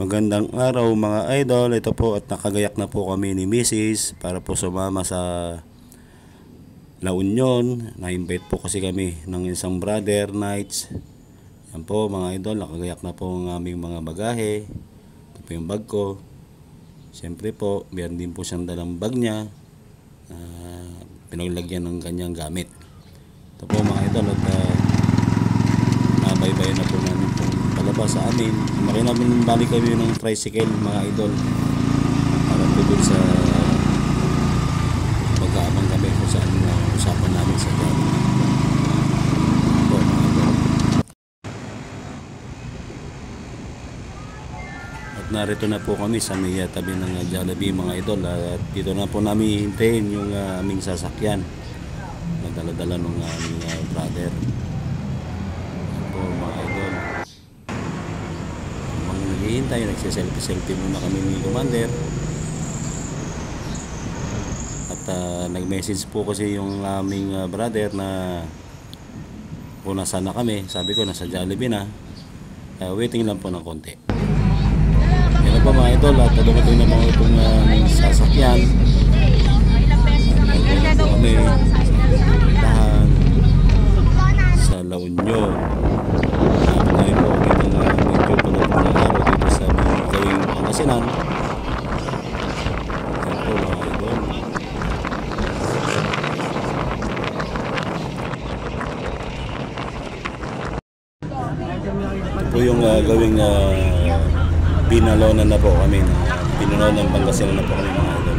Magandang araw mga idol, ito po at nakagayak na po kami ni Mrs. para po sumama sa La Union. Na-invite po kasi kami ng isang brother nights. Yan po mga idol, nakagayak na po ang aming mga bagahe. Ito po yung bag ko. Siyempre po, meron din po siyang dalang bag niya. Pinaglagyan ng kanyang gamit. Ito po mga idol at nabaybay na po namin po palabas sa amin. Maki namin balik kami ng tricycle mga idol para po dun sa pag-aabang kami kung saan usapan namin sa gano'n po mga idol. At narito na po kami sa may tabi ng Jollibee mga idol at dito na po namin hintayin yung aming sasakyan na dala-dala ng aming brother. Naghihintay, nagsiselfie muna kami ni Commander at nag-message po kasi yung aming brother na kung nasaan na kami. Sabi ko nasa Jollibee na, waiting lang po ng konti. Yan po mga idol at dumating na mga itong sasakyan at po kami lahan sa La Union. Tayo po dito na medyo pala po ng araw dito sa gawing Pangasinan. Yan po mga idol. Ito po yung gawing Binalonan na po kami. Binalonan Pangasinan na po kami mga idol.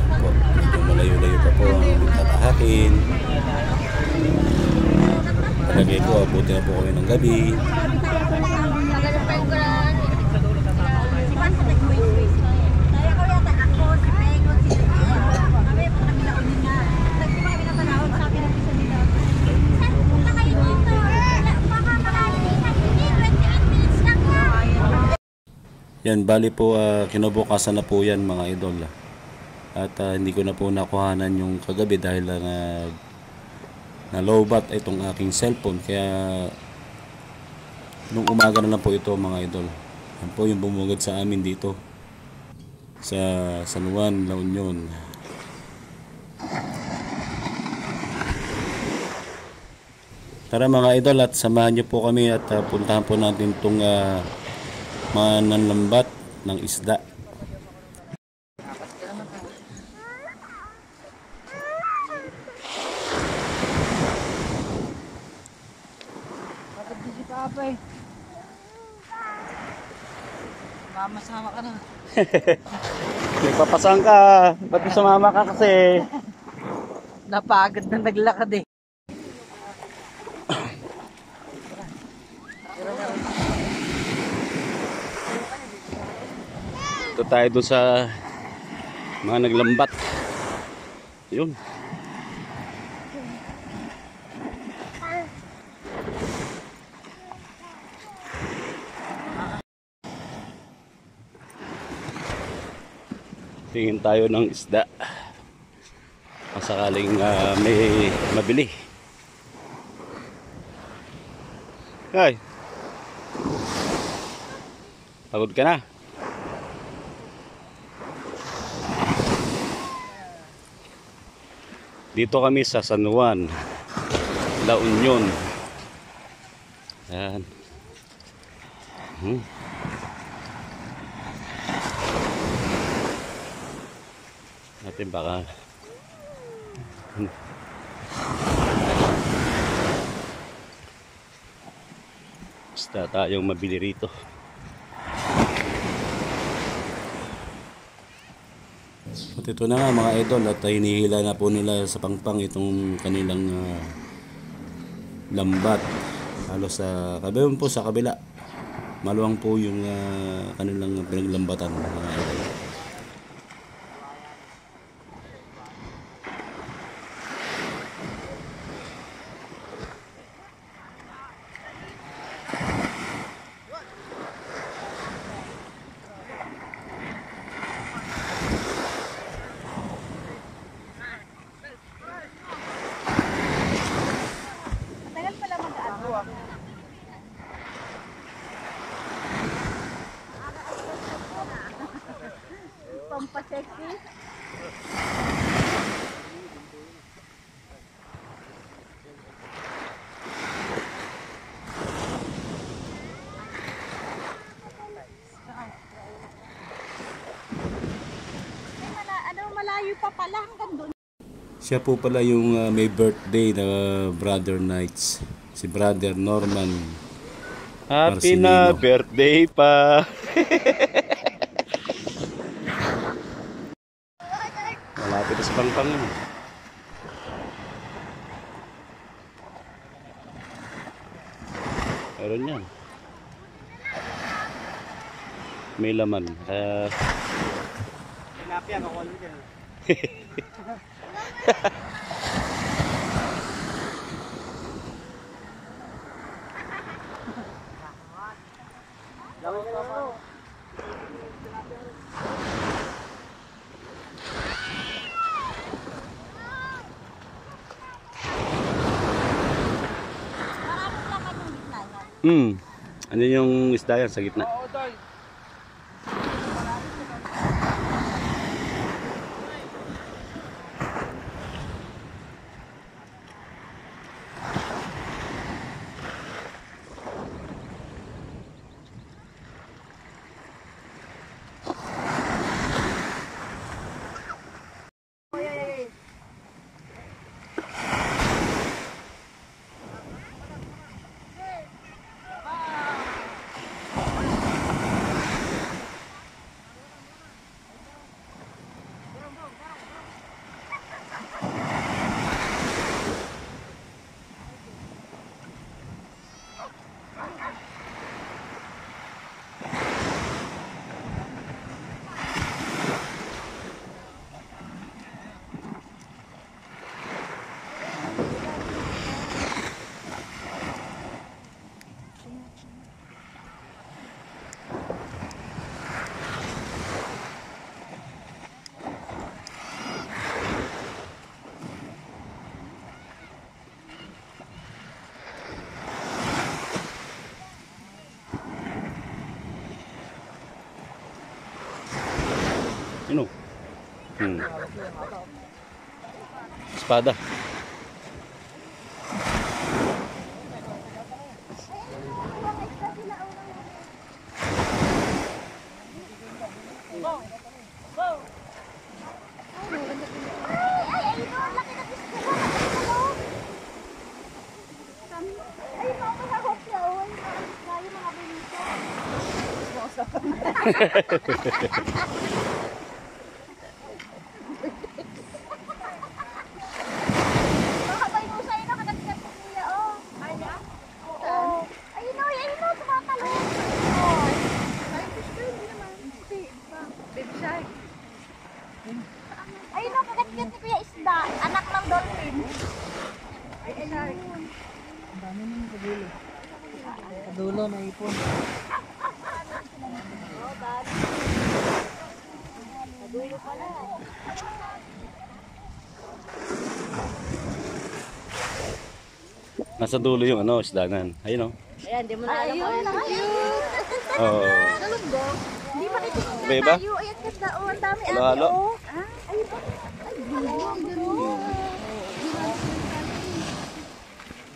Po, medyo malayo-layo pa po ang tatahakin. Palagay ko, abuti na po kami ng gabi. Yan, bali po kinabukasan na po yan mga idol. At hindi ko na po nakuhanan yung kagabi dahil na lowbat itong aking cellphone, kaya nung umaga na lang po ito mga idol. Yan po yung bumugad sa amin dito sa San Juan, La Union. Tara mga idol at samahan nyo po kami at puntahan po natin itong mananlambat ng isda. Masama ka na. Nagpapasang ka. Ba't sumama ka kasi? Napagod na naglakad eh. Ito tayo doon sa mga naglambat. Yun. Tingin tayo ng isda masakaling may mabili. Ay, pagod ka na? Dito kami sa San Juan, La Union. Ayan. Natin baka basta tayong mabili rito. At ito na nga mga idol at hinihila na po nila sa pangpang itong kanilang lambat. Halos sa kabilang po sa kabila maluwang po yung kanilang pinaglambatan mga idol. pampasexy. Malayo pa pala hanggang doon. Siya po pala yung may birthday na Brother Knights. Si Brother Norman. Happy Marcelino. na birthday pa. Malapit na sa pangpang yun. Meron yan. May laman. Tilapia, kakuha dyan. Ano yung isda yan sa gitna? Oo, Doy. Ano? Espada. Ayun ang kagat-gat ni Kuya Isda, anak ng dolphin. Ay, shark. Ang dami naman sa dulo. Sa dulo na ipon. Sa dulo pala. Nasa dulo yung ano, isdanan. Ayun oh. Ayan, di mo na alam. Ayun, Oo. Nalunggong. Hindi makikinig na Beba? tayo. Ayan, kasda. Oh, ang dami ate. Halo-halo? Oh. Ayun pa. Ay, gulong.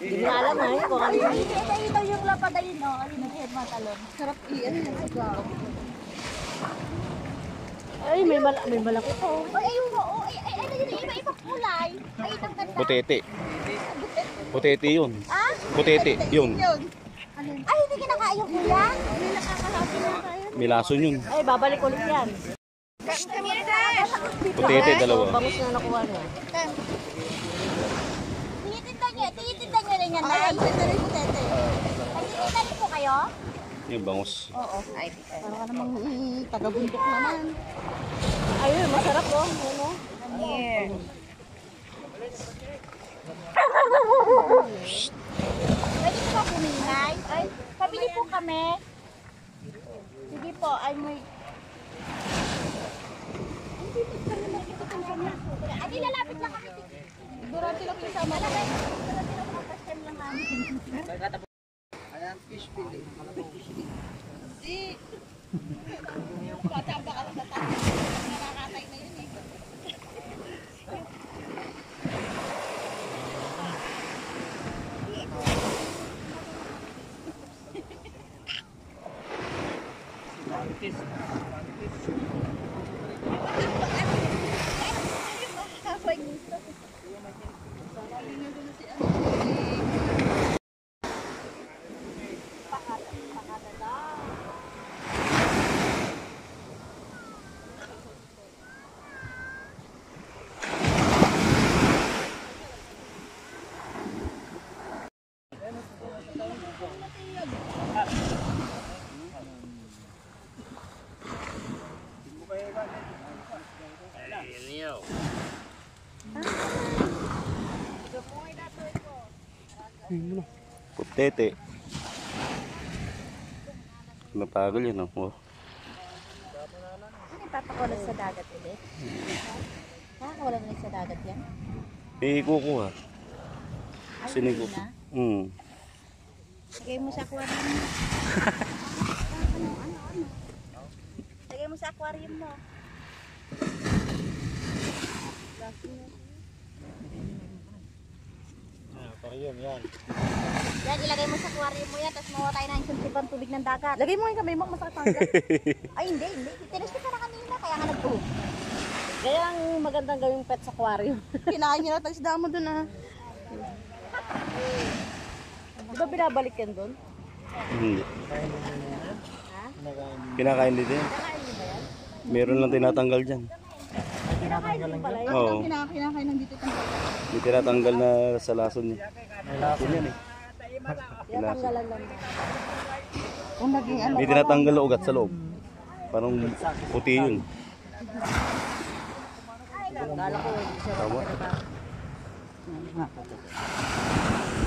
Hindi mo alam ha, kung ano yun. Ito yung lapad ayun, no? Alin ang head matalon. Sarap i-ano yung sigaw. Ay, may malaki po. Ay, ayun, oo. Ay, ano yun, iba-ibang kulay. Ay, ang ganda. Putete. Putete yun. Ah? Putete yun. Ay, hindi kinakain yung kuya? Hindi nakakalasin na kayo. May lason yun. Ay, babalik ulit yan. Putete, dalawa. Bangus na nakuha niya. Tinitinda niyo rin yan, Nay? Tinitinda rin po, tete. Tinitinda rin po kayo? Yung bangus. Oo. Ay, parang ka namang taga-bundok naman. Ayun, masarap po. Ano? Yeah. Pwede po ba puminay? Ay, pabili po kami. Sige po, ay may... Ay, lalapit lang kami. Durante lang yung sama. Durante lang mga first time lang namin. Ayan, fish fillet. Si... Patamba ka lang sa tayo. Putete. Mapagol yun, oh. Ano ipapakulat sa dagat ulit? Nakakawalan ulit sa dagat yan? Eh, kukuha. Ay, Sinigo. hindi na. Lagay mo sa aquarium mo. Lagay mo sa aquarium mo. Yan, ilagay mo sa aquarium mo yan, tapos mawa tayo ng isang tubig ng dagat. Lagay mo yung kamay mo, masakit ang dagat. Ay, hindi. Tinis ko ka na kanina, kaya nga nagtuhog. Kaya ang magandang gawing pet sa aquarium. Kinain niya na tayo sa damo dun ah. Di ba binabalik yan dun? Hindi. Ha? Kinakain dito yan. Kinakain mo ba yan? Meron lang tinatanggal dyan. Kinakain mo pala yan? Oo. Kinakain ng dito itong May tinatanggal na sa lason niya. Lason yan eh. Tinatanggalan lang. kung naging ano. May tinatanggal na ugat sa loob. Parang puti yun. Kala ko, hindi siya Tama. makakita.